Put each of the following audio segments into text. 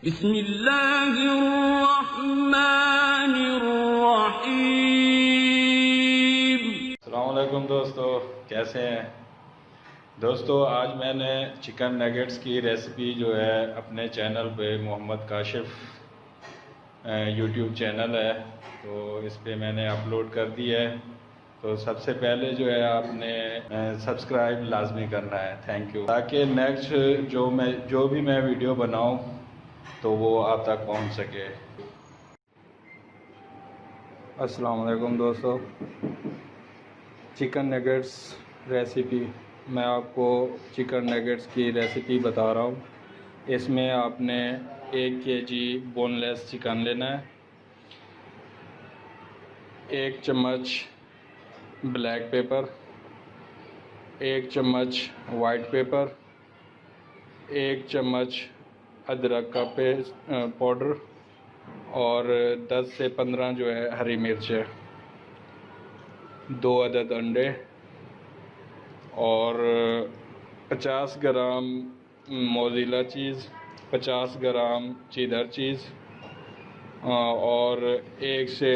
बिस्मिल्लाहिर्रहमानिर्रहीम। अस्सलाम वालेकुम दोस्तों, कैसे हैं दोस्तों। आज मैंने चिकन नगेट्स की रेसिपी जो है अपने चैनल पे मोहम्मद काशिफ यूट्यूब चैनल है, तो इस पे मैंने अपलोड कर दी है। तो सबसे पहले जो है आपने सब्सक्राइब लाजमी करना है, थैंक यू, ताकि नेक्स्ट जो भी मैं वीडियो बनाऊं तो वो आप तक पहुंच सके। अस्सलाम वालेकुम दोस्तों, चिकन नगेट्स रेसिपी, मैं आपको चिकन नगेट्स की रेसिपी बता रहा हूँ। इसमें आपने 1 kg बोनलेस चिकन लेना है, 1 चम्मच ब्लैक पेपर, 1 चम्मच वाइट पेपर, 1 चम्मच अदरक का पेस्ट पाउडर और 10 से 15 जो है हरी मिर्च है, 2 अदद अंडे और 50 ग्राम मोज़रेला चीज़, 50 ग्राम चीदर चीज़ और 1 से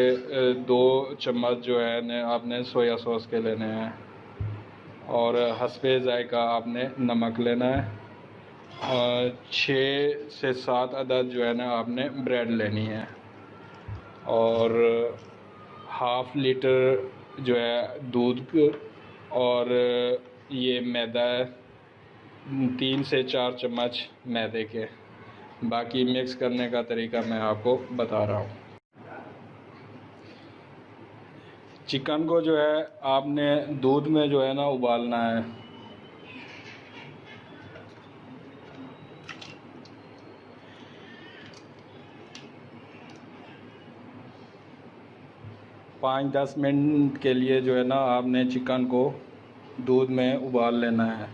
2 चम्मच जो है न आपने सोया सॉस के लेने हैं और हस्बे ज़ायक़ा आपने नमक लेना है। 6 से 7 अदद जो है ना आपने ब्रेड लेनी है और ½ लीटर जो है दूध और ये मैदा है, 3 से 4 चम्मच मैदे के। बाकी मिक्स करने का तरीका मैं आपको बता रहा हूँ। चिकन को जो है आपने दूध में जो है ना उबालना है। पाँच 10 मिनट के लिए जो है ना आपने चिकन को दूध में उबाल लेना है।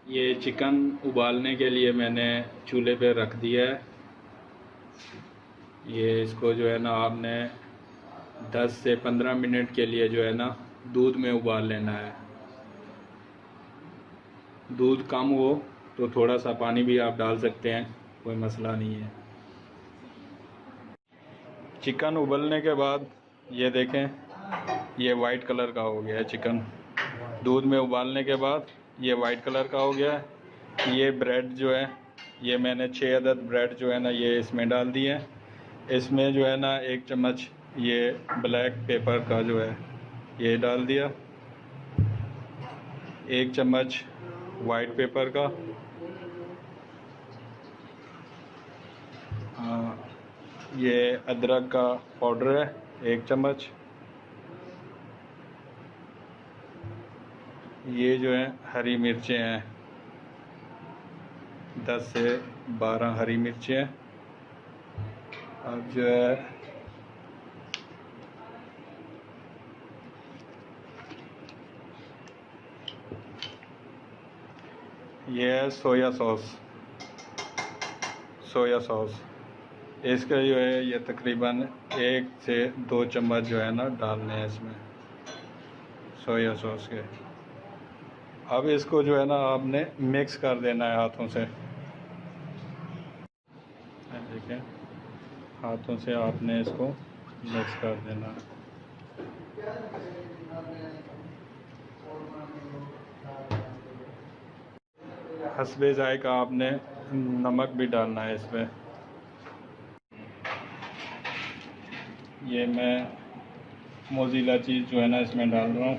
ये चिकन उबालने के लिए मैंने चूल्हे पे रख दिया है। ये इसको जो है ना आपने 10 से 15 मिनट के लिए जो है ना दूध में उबाल लेना है। दूध कम हो तो थोड़ा सा पानी भी आप डाल सकते हैं, कोई मसला नहीं है। चिकन उबलने के बाद ये देखें, ये वाइट कलर का हो गया है चिकन। दूध में उबालने के बाद ये वाइट कलर का हो गया है। ये ब्रेड जो है, ये मैंने 6 अदद ब्रेड जो है ना ये इसमें डाल दिए हैं। इसमें जो है ना 1 चम्मच ये ब्लैक पेपर का जो है ये डाल दिया, 1 चम्मच वाइट पेपर का, ये अदरक का पाउडर है 1 चम्मच, ये जो है हरी मिर्चें हैं 10 से 12 हरी मिर्चें हैं। अब जो है ये है सोया सॉस, इसका जो है ये तकरीबन 1 से 2 चम्मच जो है ना डालने हैं इसमें सोया सॉस के। अब इसको जो है ना आपने मिक्स कर देना है हाथों से। देखें, हाथों से आपने इसको मिक्स कर देना है। हस्बे ज़ायक़ा आपने नमक भी डालना है इसमें। ये मैं मोज़रेला चीज़ जो है ना इसमें डाल रहा हूँ।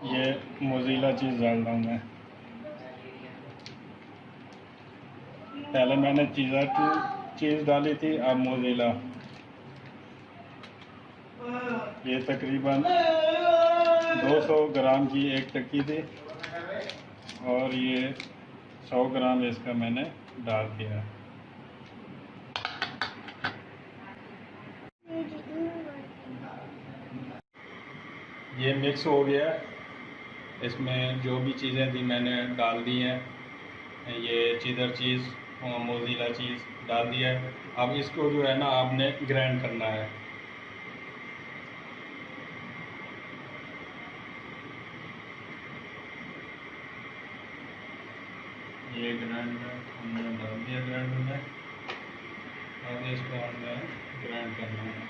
ये मोज़ीला चीज़ डाल रहा हूँ मैं। पहले मैंने चीज़ डाली थी, अब मोज़ीला। ये तकरीबन 200 ग्राम की एक टक्की थी और ये 100 ग्राम इसका मैंने डाल दिया। ये मिक्स हो गया। इसमें जो भी चीज़ें थी मैंने डाल दी हैं। ये चीज़ मोज़ीला चीज़ डाल दिया है। अब इसको जो है ना आपने ग्राइंड करना है। ये ग्राइंडर हमने डाल दिया ग्राइंडर में। अब इसको हमने ग्राइंड करना है।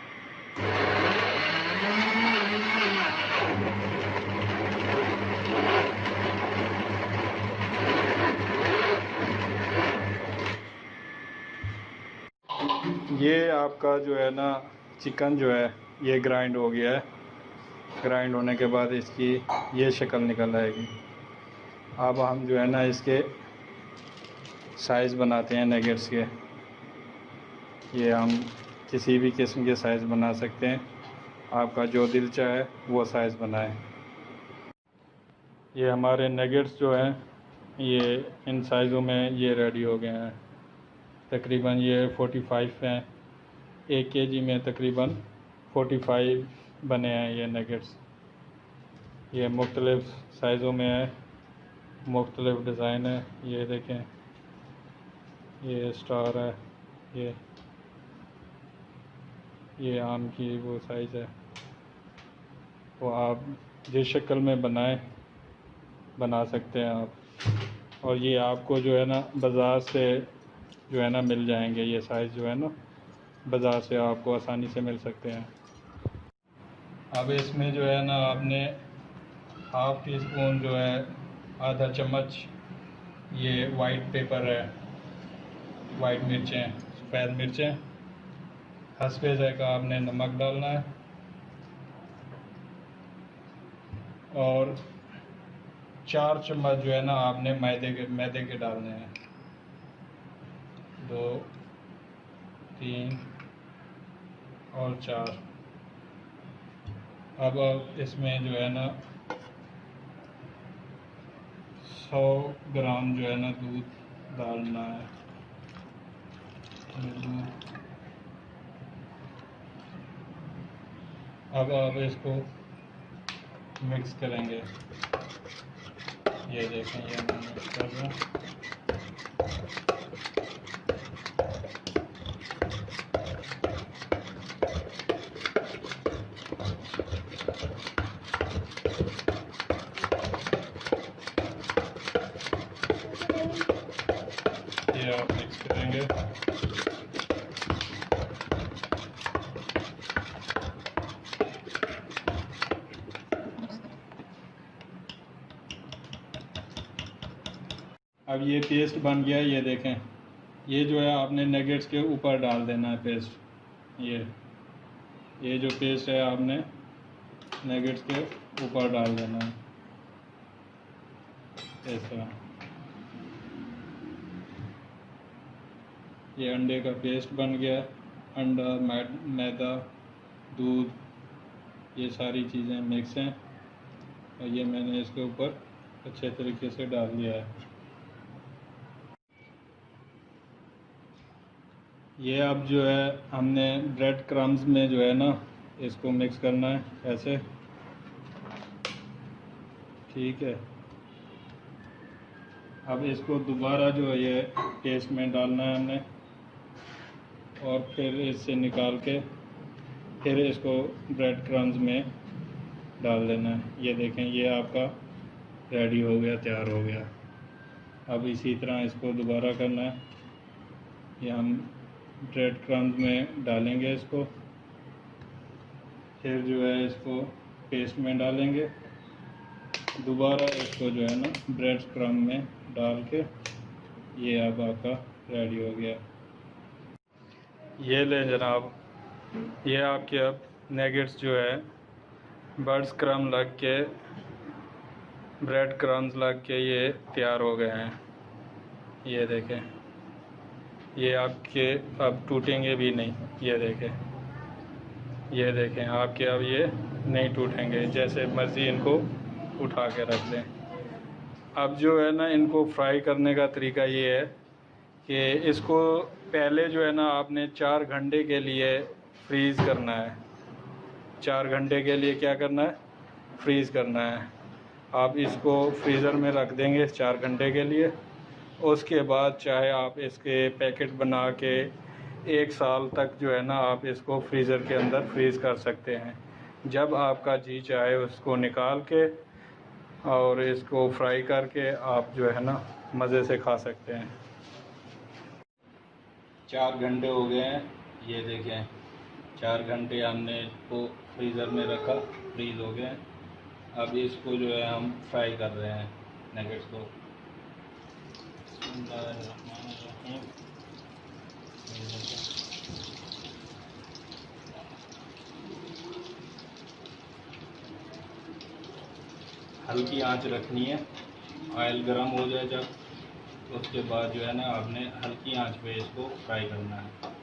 ये आपका जो है ना चिकन जो है ये ग्राइंड हो गया है। ग्राइंड होने के बाद इसकी ये शक्ल निकल आएगी। अब हम जो है ना इसके साइज़ बनाते हैं नगेट्स के। ये हम किसी भी किस्म के साइज़ बना सकते हैं, आपका जो दिल चाहे वो साइज़ बनाएं। ये हमारे नगेट्स जो हैं ये इन साइज़ों में ये रेडी हो गए हैं। तकरीबन ये 45 हैं। 1 केजी में तकरीबन 45 बने हैं ये नगेट्स। ये मुख्तलिफ़ साइज़ों में है, मुख्तलिफ़ डिज़ाइन है। ये देखें, ये स्टार है, ये आम की वो साइज़ है। वो आप जिस शक्ल में बना सकते हैं आप। और ये आपको जो है ना बाज़ार से जो है ना मिल जाएंगे। ये साइज़ जो है ना बाज़ार से आपको आसानी से मिल सकते हैं। अब इसमें जो है ना आपने हाफ़ टी स्पून जो है, आधा चम्मच ये वाइट पेपर है, वाइट मिर्चें, सफ़ेद मिर्चें, हस्बे ज़ायक़ा आपने नमक डालना है और 4 चम्मच जो है ना आपने मैदे के डालने हैं। 2, 3 और 4। अब इसमें जो है ना 100 ग्राम जो है ना दूध डालना है। दूध अब आप इसको मिक्स करेंगे। ये देखें, ये मैं मिक्स कर रहा हूँ। ये आप मिक्स करेंगे। अब ये पेस्ट बन गया। ये देखें, ये जो है आपने नगेट्स के ऊपर डाल देना है पेस्ट। ये जो पेस्ट है आपने नगेट्स के ऊपर डाल देना है इस तरह। ये अंडे का पेस्ट बन गया। अंडा, मैदा, दूध, ये सारी चीज़ें मिक्स हैं और ये मैंने इसके ऊपर अच्छे तरीके से डाल दिया है। ये अब जो है हमने ब्रेड क्रम्स में जो है ना इसको मिक्स करना है ऐसे, ठीक है। अब इसको दोबारा जो है ये पेस्ट में डालना है हमने और फिर इससे निकाल के फिर इसको ब्रेड क्रम्स में डाल देना है। ये देखें, ये आपका रेडी हो गया, तैयार हो गया। अब इसी तरह इसको दोबारा करना है। ये हम ब्रेड क्रम्स में डालेंगे इसको, फिर जो है इसको पेस्ट में डालेंगे, दोबारा इसको जो है ना ब्रेड क्रम्ब में डाल के ये अब आपका रेडी हो गया। ये ले जनाब, ये आपके अब नगेट्स जो है बर्ड्स क्रम्ब लग के ब्रेड क्रम्स लग के ये तैयार हो गए हैं। ये देखें, ये आपके अब टूटेंगे भी नहीं। ये देखें, ये देखें आपके अब ये नहीं टूटेंगे, जैसे मर्ज़ी इनको उठा के रख लें। अब जो है ना, इनको फ्राई करने का तरीका ये है कि इसको पहले जो है ना आपने 4 घंटे के लिए फ्रीज़ करना है। 4 घंटे के लिए क्या करना है? फ्रीज़ करना है। आप इसको फ्रीज़र में रख देंगे 4 घंटे के लिए। उसके बाद चाहे आप इसके पैकेट बना के 1 साल तक जो है ना आप इसको फ्रीज़र के अंदर फ्रीज़ कर सकते हैं। जब आपका जी चाहे उसको निकाल के और इसको फ्राई करके आप जो है ना मज़े से खा सकते हैं। 4 घंटे हो गए हैं, ये देखें 4 घंटे हमने इसको फ्रीज़र में रखा, फ्रीज़ हो गए। अब इसको जो है हम फ्राई कर रहे हैं नगेट्स को। हल्की आंच रखनी है, ऑयल गर्म हो जाए जब, तो उसके बाद जो है ना आपने हल्की आंच पे इसको फ्राई करना है।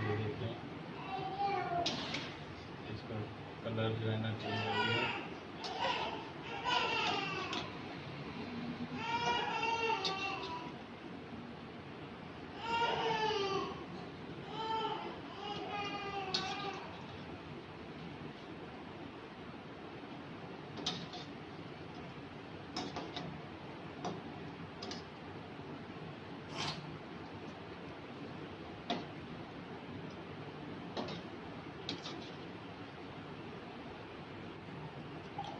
ये देखिए इसका कलर जो है ना चेंज हो गया।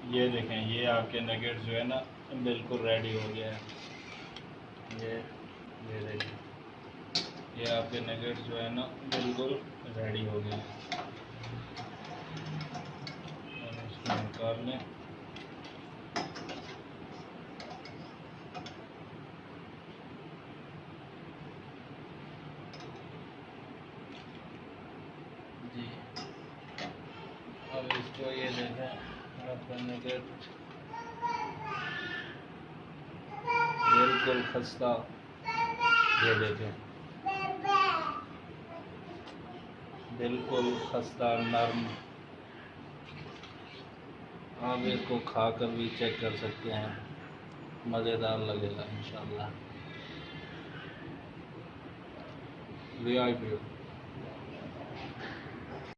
ये देखें, ये आपके नगेट्स जो है ना बिल्कुल रेडी हो गया है। ये देखें, ये आपके नगेट्स जो है ना बिल्कुल रेडी हो गए हैं। इसको निकाल लें। जी, अब इसको ये देखें आपका नगेट बिल्कुल खस्ता। ये देखें बिल्कुल खस्ता नरम। आप इसको खाकर भी चेक कर सकते हैं, मज़ेदार लगेगा इंशाल्लाह। VIP